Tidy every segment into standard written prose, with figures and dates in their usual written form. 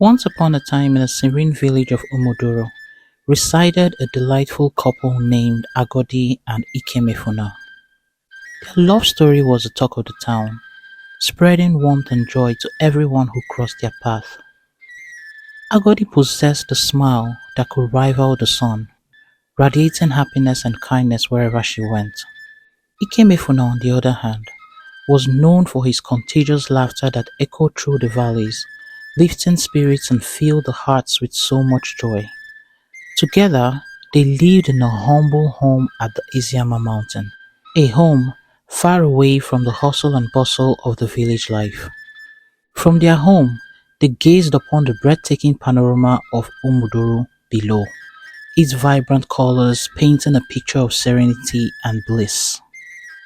Once upon a time in a serene village of Umuduro resided a delightful couple named Agodi and Ikemefuna. Their love story was the talk of the town, spreading warmth and joy to everyone who crossed their path. Agodi possessed a smile that could rival the sun, radiating happiness and kindness wherever she went. Ikemefuna, on the other hand, was known for his contagious laughter that echoed through the valleys, lifting spirits and filled the hearts with so much joy. Together, they lived in a humble home at the Isiama mountain, a home far away from the hustle and bustle of the village life. From their home, they gazed upon the breathtaking panorama of Umuduru below, its vibrant colors painting a picture of serenity and bliss.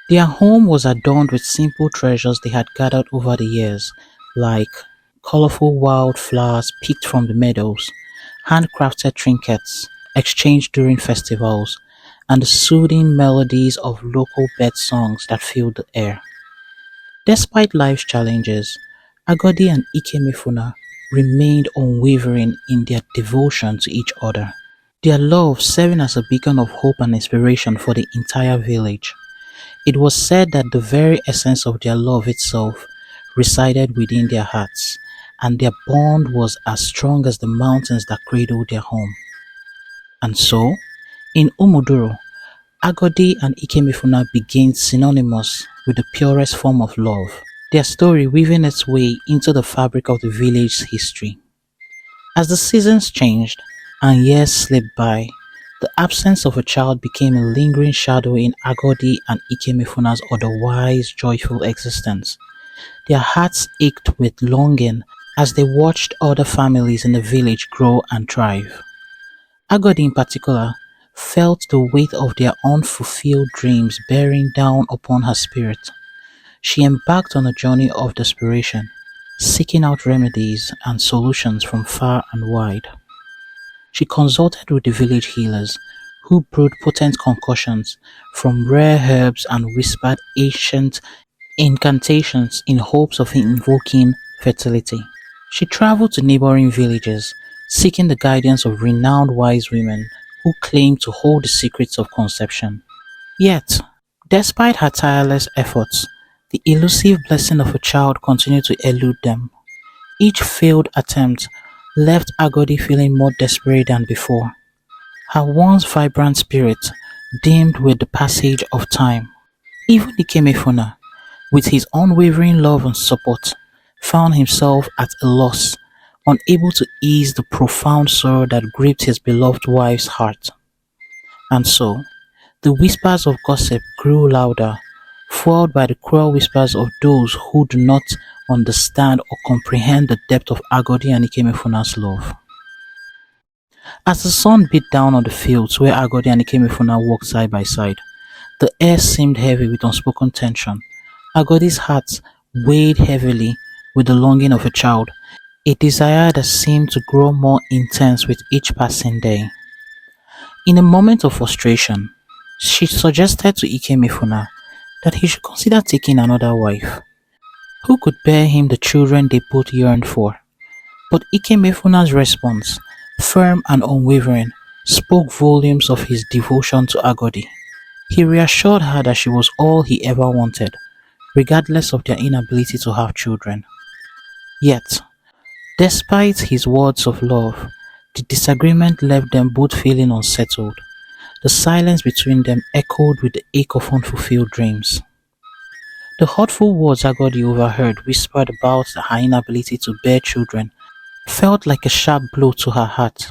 Their home was adorned with simple treasures they had gathered over the years, like colorful wild flowers picked from the meadows, handcrafted trinkets exchanged during festivals, and the soothing melodies of local bird songs that filled the air. Despite life's challenges, Agodi and Ikemefuna remained unwavering in their devotion to each other, their love serving as a beacon of hope and inspiration for the entire village. It was said that the very essence of their love itself resided within their hearts, and their bond was as strong as the mountains that cradled their home. And so, in Umuduro, Agodi and Ikemefuna became synonymous with the purest form of love, their story weaving its way into the fabric of the village's history. As the seasons changed and years slipped by, the absence of a child became a lingering shadow in Agodi and Ikemefuna's otherwise joyful existence. Their hearts ached with longing as they watched other families in the village grow and thrive. Agodi, in particular, felt the weight of their unfulfilled dreams bearing down upon her spirit. She embarked on a journey of desperation, seeking out remedies and solutions from far and wide. She consulted with the village healers, who brewed potent concoctions from rare herbs and whispered ancient incantations in hopes of invoking fertility. She traveled to neighboring villages, seeking the guidance of renowned wise women who claimed to hold the secrets of conception. Yet, despite her tireless efforts, the elusive blessing of a child continued to elude them. Each failed attempt left Agodi feeling more desperate than before, her once vibrant spirit dimmed with the passage of time. Even Ikemefuna, with his unwavering love and support, found himself at a loss, unable to ease the profound sorrow that gripped his beloved wife's heart. And so, the whispers of gossip grew louder, fueled by the cruel whispers of those who do not understand or comprehend the depth of Agodi and Ikemefuna's love. As the sun beat down on the fields where Agodi and Ikemefuna walked side by side, the air seemed heavy with unspoken tension. Agodi's heart weighed heavily with the longing of a child, a desire that seemed to grow more intense with each passing day. In a moment of frustration, she suggested to Ikemefuna that he should consider taking another wife, who could bear him the children they both yearned for. But Ikemefuna's response, firm and unwavering, spoke volumes of his devotion to Agodi. He reassured her that she was all he ever wanted, regardless of their inability to have children. Yet, despite his words of love, the disagreement left them both feeling unsettled. The silence between them echoed with the ache of unfulfilled dreams. The hurtful words Agodi overheard whispered about her inability to bear children felt like a sharp blow to her heart.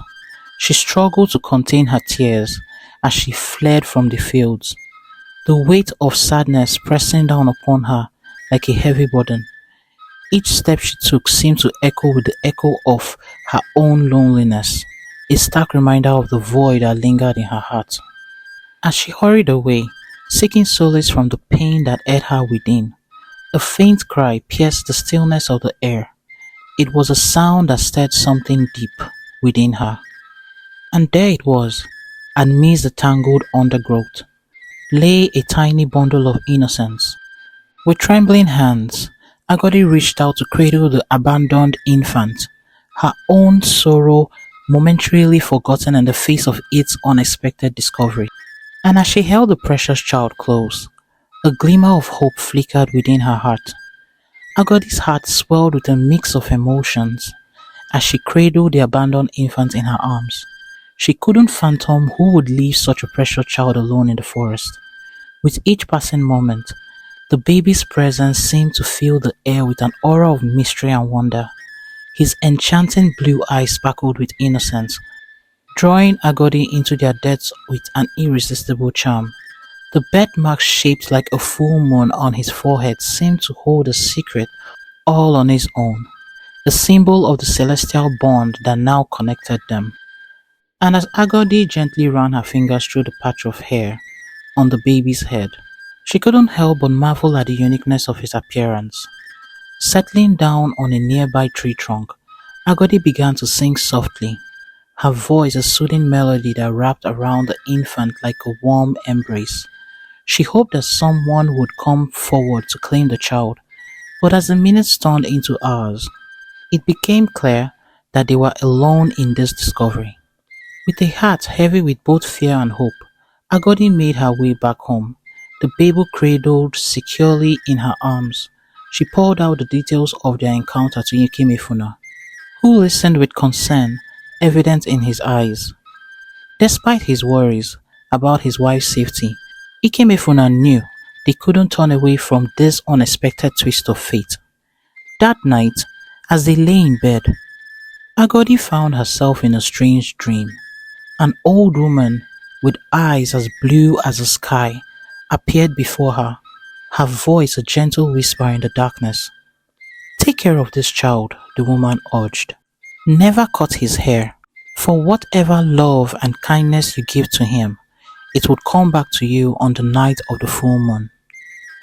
She struggled to contain her tears as she fled from the fields, the weight of sadness pressing down upon her like a heavy burden. Each step she took seemed to echo with the echo of her own loneliness, a stark reminder of the void that lingered in her heart. As she hurried away, seeking solace from the pain that ate her within, a faint cry pierced the stillness of the air. It was a sound that stirred something deep within her. And there it was, amidst the tangled undergrowth, lay a tiny bundle of innocence. With trembling hands, Agodi reached out to cradle the abandoned infant, her own sorrow momentarily forgotten in the face of its unexpected discovery. And as she held the precious child close, a glimmer of hope flickered within her heart. Agodi's heart swelled with a mix of emotions as she cradled the abandoned infant in her arms. She couldn't fathom who would leave such a precious child alone in the forest. With each passing moment, the baby's presence seemed to fill the air with an aura of mystery and wonder. His enchanting blue eyes sparkled with innocence, drawing Agodi into their depths with an irresistible charm. The birthmark shaped like a full moon on his forehead seemed to hold a secret all on its own, a symbol of the celestial bond that now connected them. And as Agodi gently ran her fingers through the patch of hair on the baby's head, she couldn't help but marvel at the uniqueness of his appearance. Settling down on a nearby tree trunk, Agodi began to sing softly, her voice a soothing melody that wrapped around the infant like a warm embrace. She hoped that someone would come forward to claim the child, but as the minutes turned into hours, it became clear that they were alone in this discovery. With a heart heavy with both fear and hope, Agodi made her way back home, the baby cradled securely in her arms. She poured out the details of their encounter to Yukimifuna, who listened with concern evident in his eyes. Despite his worries about his wife's safety, Ikemefuna knew they couldn't turn away from this unexpected twist of fate. That night, as they lay in bed, Agodi found herself in a strange dream. An old woman with eyes as blue as the sky appeared before her, her voice a gentle whisper in the darkness. Take care of this child, the woman urged. Never cut his hair, for whatever love and kindness you give to him, it would come back to you on the night of the full moon.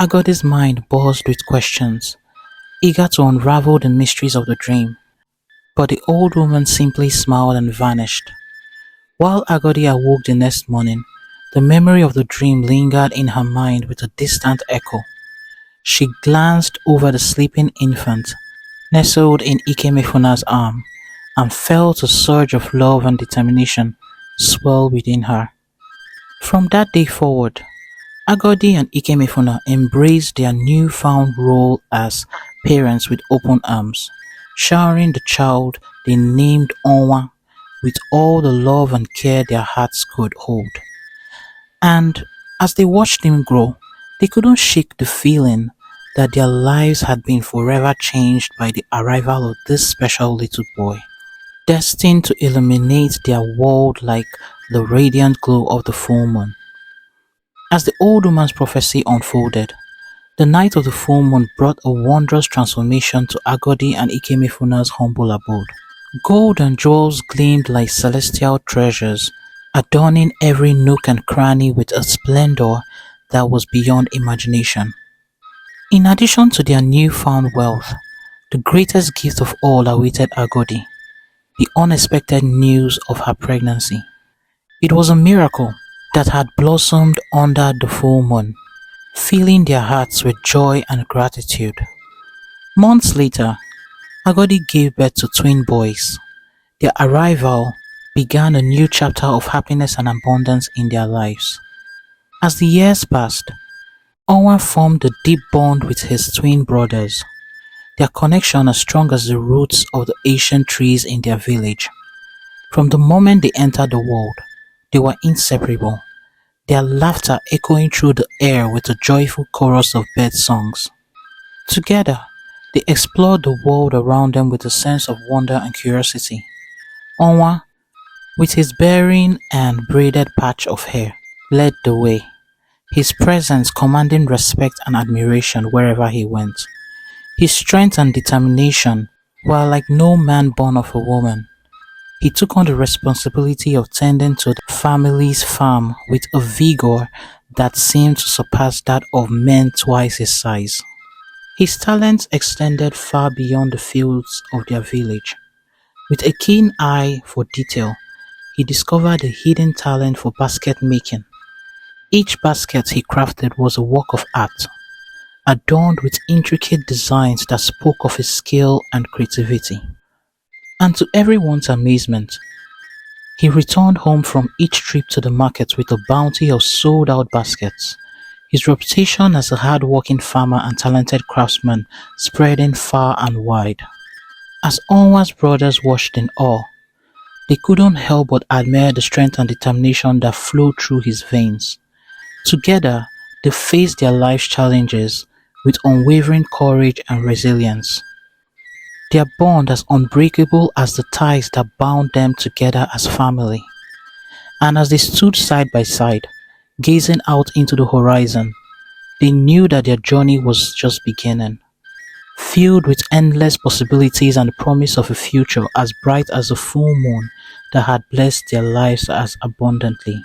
Agodi's mind buzzed with questions, eager to unravel the mysteries of the dream, but the old woman simply smiled and vanished. While Agodi awoke the next morning, the memory of the dream lingered in her mind with a distant echo. She glanced over the sleeping infant, nestled in Ikemefuna's arm, and felt a surge of love and determination swell within her. From that day forward, Agodi and Ikemefuna embraced their newfound role as parents with open arms, showering the child they named Onwa with all the love and care their hearts could hold. And as they watched him grow, they couldn't shake the feeling that their lives had been forever changed by the arrival of this special little boy, destined to illuminate their world like the radiant glow of the full moon. As the old woman's prophecy unfolded, the night of the full moon brought a wondrous transformation to Agodi and Ikemefuna's humble abode. Gold and jewels gleamed like celestial treasures, adorning every nook and cranny with a splendor that was beyond imagination. In addition to their newfound wealth, the greatest gift of all awaited Agodi, the unexpected news of her pregnancy. It was a miracle that had blossomed under the full moon, filling their hearts with joy and gratitude. Months later, Agodi gave birth to twin boys. Their arrival began a new chapter of happiness and abundance in their lives. As the years passed, Owen formed a deep bond with his twin brothers, their connection as strong as the roots of the ancient trees in their village. From the moment they entered the world, they were inseparable, their laughter echoing through the air with a joyful chorus of bird songs. Together, they explored the world around them with a sense of wonder and curiosity. Onwa, with his bearing and braided patch of hair, led the way, his presence commanding respect and admiration wherever he went. His strength and determination, while like no man born of a woman, he took on the responsibility of tending to the family's farm with a vigor that seemed to surpass that of men twice his size. His talents extended far beyond the fields of their village. With a keen eye for detail, he discovered a hidden talent for basket making. Each basket he crafted was a work of art, adorned with intricate designs that spoke of his skill and creativity. And to everyone's amazement, he returned home from each trip to the market with a bounty of sold out baskets, his reputation as a hard-working farmer and talented craftsman spreading far and wide. As Onwa's brothers watched in awe, they couldn't help but admire the strength and determination that flowed through his veins. Together, they faced their life's challenges with unwavering courage and resilience, their bond as unbreakable as the ties that bound them together as family. And as they stood side by side, gazing out into the horizon, they knew that their journey was just beginning, filled with endless possibilities and the promise of a future as bright as the full moon that had blessed their lives as abundantly.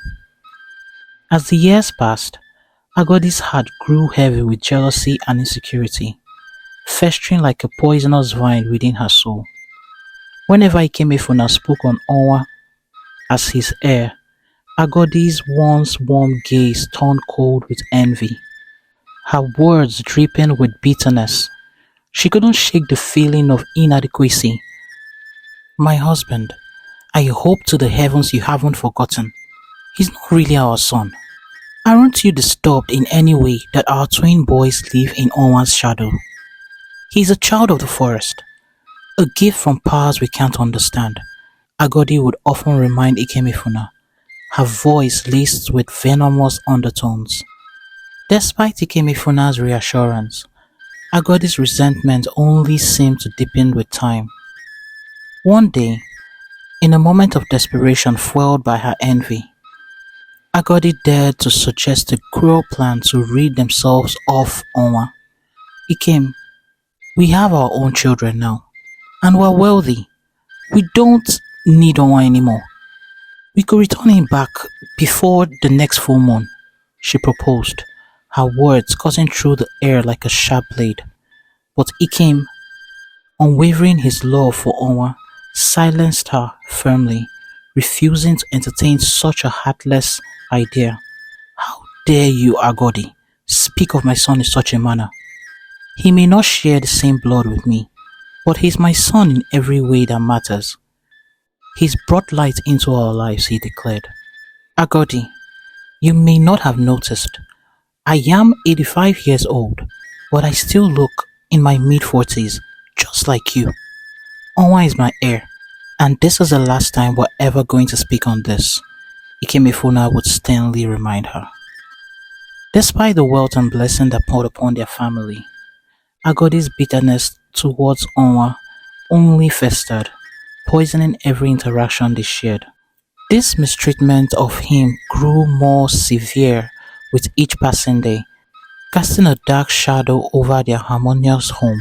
As the years passed, Agodi's heart grew heavy with jealousy and insecurity, festering like a poisonous vine within her soul. Whenever Ikemefuna spoke on Onwa as his heir, Agodi's once warm gaze turned cold with envy, her words dripping with bitterness. She couldn't shake the feeling of inadequacy. My husband, I hope to the heavens you haven't forgotten. He's not really our son. Aren't you disturbed in any way that our twin boys live in Onwa's shadow? He's a child of the forest, a gift from powers we can't understand. Agodi would often remind Ikemefuna, her voice laced with venomous undertones. Despite Ikemefuna's reassurance, Agodi's resentment only seemed to deepen with time. One day, in a moment of desperation fueled by her envy, Agodi dared to suggest a cruel plan to rid themselves of Onwa. Ikem, we have our own children now, and we're wealthy. We don't need Onwa anymore. We could return him back before the next full moon, she proposed, her words cutting through the air like a sharp blade. But Ikem, unwavering his love for Onwa, silenced her firmly, refusing to entertain such a heartless idea. How dare you, Agodi, speak of my son in such a manner? He may not share the same blood with me, but he's my son in every way that matters. He's brought light into our lives, he declared. Agodi, you may not have noticed, I am 85 years old, but I still look in my mid-40s, just like you. Onwa is my heir, and this is the last time we're ever going to speak on this, Ikemefuna would sternly remind her. Despite the wealth and blessing that poured upon their family, Agodi's bitterness towards Onwa only festered, poisoning every interaction they shared. This mistreatment of him grew more severe with each passing day, casting a dark shadow over their harmonious home.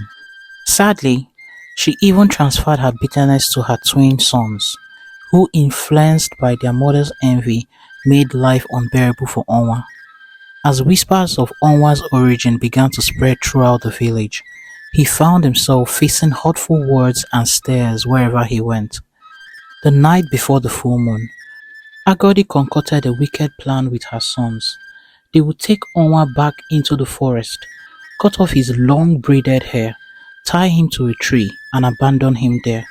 Sadly, she even transferred her bitterness to her twin sons, who, influenced by their mother's envy, made life unbearable for Onwa. As whispers of Onwa's origin began to spread throughout the village, he found himself facing hurtful words and stares wherever he went. The night before the full moon, Agodi concocted a wicked plan with her sons. They would take Onwa back into the forest, cut off his long braided hair, tie him to a tree, and abandon him there.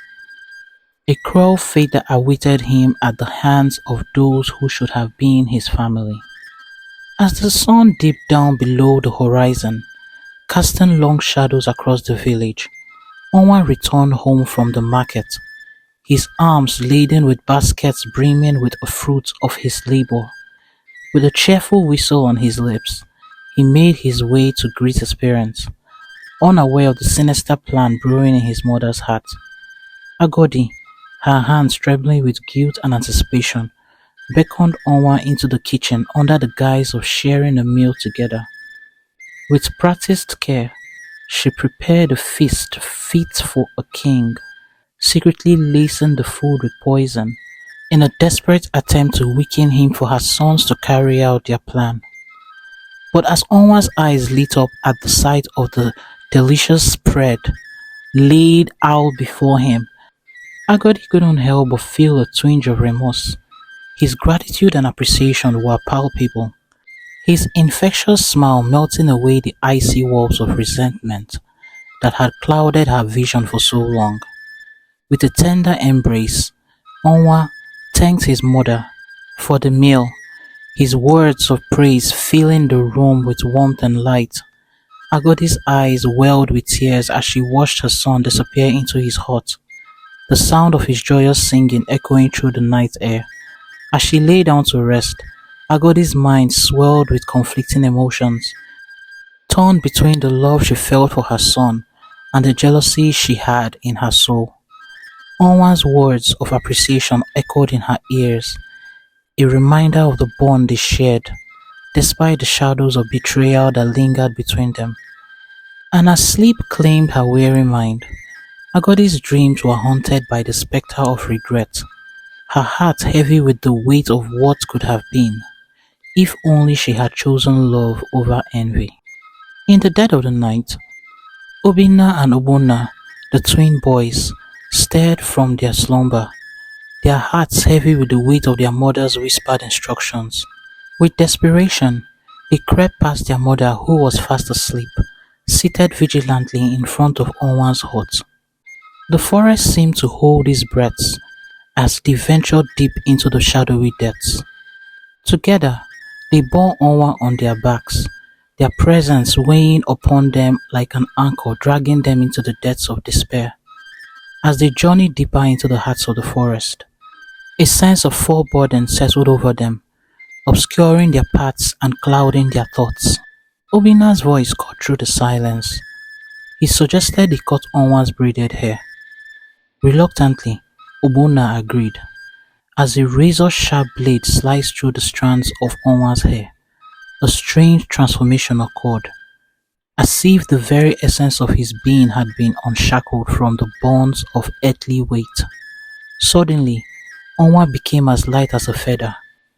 A cruel fate that awaited him at the hands of those who should have been his family. As the sun dipped down below the horizon, casting long shadows across the village, Onwa returned home from the market, his arms laden with baskets brimming with the fruit of his labor. With a cheerful whistle on his lips, he made his way to greet his parents, unaware of the sinister plan brewing in his mother's heart. Agodi, her hands trembling with guilt and anticipation, beckoned Onwa into the kitchen under the guise of sharing a meal together. With practiced care, she prepared a feast fit for a king, secretly lacing the food with poison, in a desperate attempt to weaken him for her sons to carry out their plan. But as Onwa's eyes lit up at the sight of the delicious spread laid out before him, Agodi couldn't help but feel a twinge of remorse. His gratitude and appreciation were palpable, his infectious smile melting away the icy walls of resentment that had clouded her vision for so long. With a tender embrace, Onwa thanked his mother for the meal, his words of praise filling the room with warmth and light. Agodi's eyes welled with tears as she watched her son disappear into his hut, the sound of his joyous singing echoing through the night air. As she lay down to rest, Agodi's mind swelled with conflicting emotions, torn between the love she felt for her son and the jealousy she had in her soul. Onwa's words of appreciation echoed in her ears, a reminder of the bond they shared, despite the shadows of betrayal that lingered between them. And as sleep claimed her weary mind, Agodi's dreams were haunted by the spectre of regret, her heart heavy with the weight of what could have been, if only she had chosen love over envy. In the dead of the night, Obinna and Obunna, the twin boys, stirred from their slumber, their hearts heavy with the weight of their mother's whispered instructions. With desperation, they crept past their mother who was fast asleep, seated vigilantly in front of Onwan's hut. The forest seemed to hold its breaths as they ventured deep into the shadowy depths. Together, they bore Onwa on their backs, their presence weighing upon them like an anchor dragging them into the depths of despair. As they journeyed deeper into the hearts of the forest, a sense of foreboding settled over them, obscuring their paths and clouding their thoughts. Obina's voice cut through the silence. He suggested they cut Onwa's braided hair. Reluctantly, Obuna agreed. As a razor-sharp blade sliced through the strands of Onwa's hair, a strange transformation occurred, as if the very essence of his being had been unshackled from the bonds of earthly weight. Suddenly, Onwa became as light as a feather.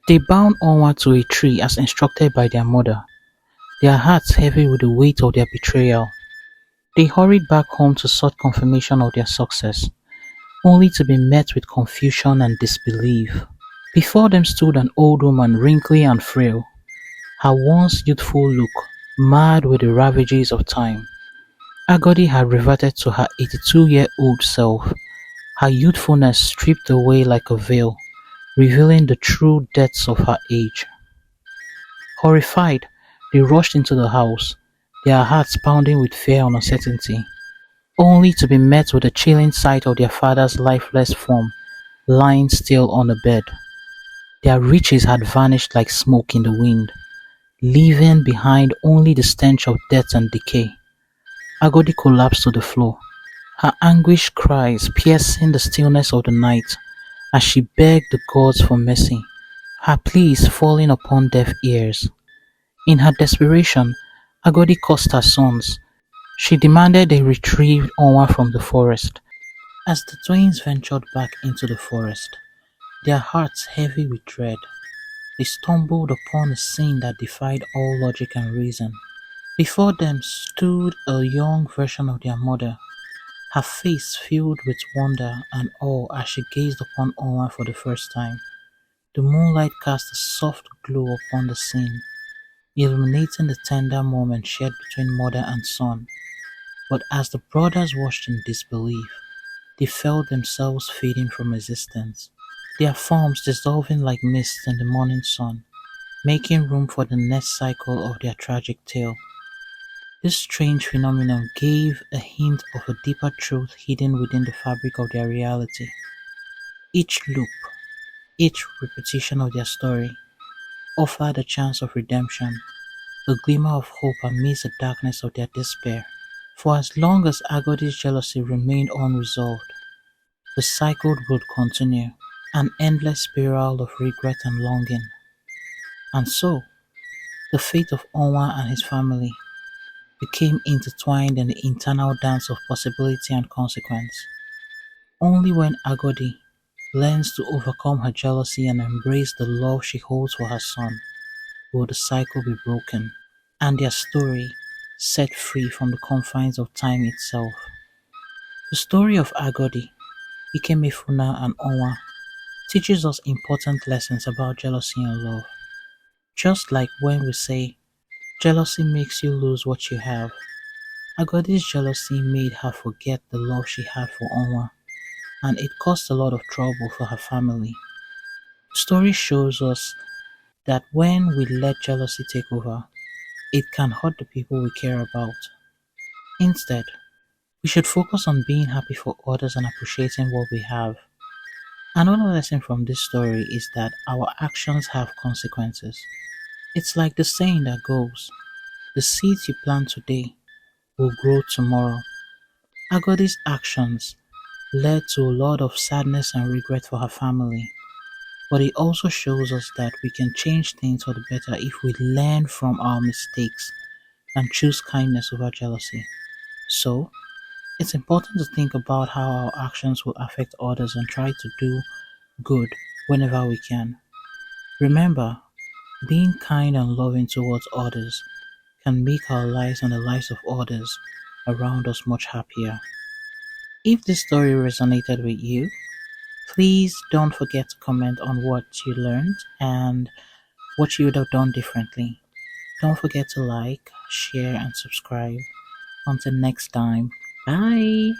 They bound Onwa to a tree as instructed by their mother, their hearts heavy with the weight of their betrayal. They hurried back home to sought confirmation of their success, only to be met with confusion and disbelief. Before them stood an old woman, wrinkly and frail, her once youthful look marred with the ravages of time. Agodi had reverted to her 82-year-old self, her youthfulness stripped away like a veil, revealing the true depths of her age. Horrified, they rushed into the house, their hearts pounding with fear and uncertainty, only to be met with the chilling sight of their father's lifeless form lying still on the bed. Their riches had vanished like smoke in the wind, leaving behind only the stench of death and decay. Agodi collapsed to the floor, her anguished cries piercing the stillness of the night as she begged the gods for mercy, her pleas falling upon deaf ears. In her desperation, Agodi cursed her sons. She demanded they retrieve Onwa from the forest. As the twins ventured back into the forest, their hearts heavy with dread, they stumbled upon a scene that defied all logic and reason. Before them stood a young version of their mother, her face filled with wonder and awe as she gazed upon Onwa for the first time. The moonlight cast a soft glow upon the scene, illuminating the tender moment shared between mother and son. But as the brothers watched in disbelief, they felt themselves fading from existence, their forms dissolving like mist in the morning sun, making room for the next cycle of their tragic tale. This strange phenomenon gave a hint of a deeper truth hidden within the fabric of their reality. Each loop, each repetition of their story offered a chance of redemption, a glimmer of hope amidst the darkness of their despair. For as long as Agodi's jealousy remained unresolved, the cycle would continue, an endless spiral of regret and longing. And so, the fate of Onwa and his family became intertwined in the internal dance of possibility and consequence. Only when Agodi learns to overcome her jealousy and embrace the love she holds for her son will the cycle be broken, and their story set free from the confines of time itself. The story of Agodi, Ikemefuna, and Onwa teaches us important lessons about jealousy and love. Just like when we say, jealousy makes you lose what you have, Agodi's jealousy made her forget the love she had for Onwa. and it caused a lot of trouble for her family. The story shows us that when we let jealousy take over, it can hurt the people we care about. Instead, we should focus on being happy for others and appreciating what we have. Another lesson from this story is that our actions have consequences. It's like the saying that goes, the seeds you plant today will grow tomorrow. Agodi's actions led to a lot of sadness and regret for her family, but it also shows us that we can change things for the better if we learn from our mistakes and choose kindness over jealousy. So, it's important to think about how our actions will affect others and try to do good whenever we can. Remember, being kind and loving towards others can make our lives and the lives of others around us much happier. If this story resonated with you, please don't forget to comment on what you learned and what you would have done differently. Don't forget to like, share, and subscribe. Until next time, bye!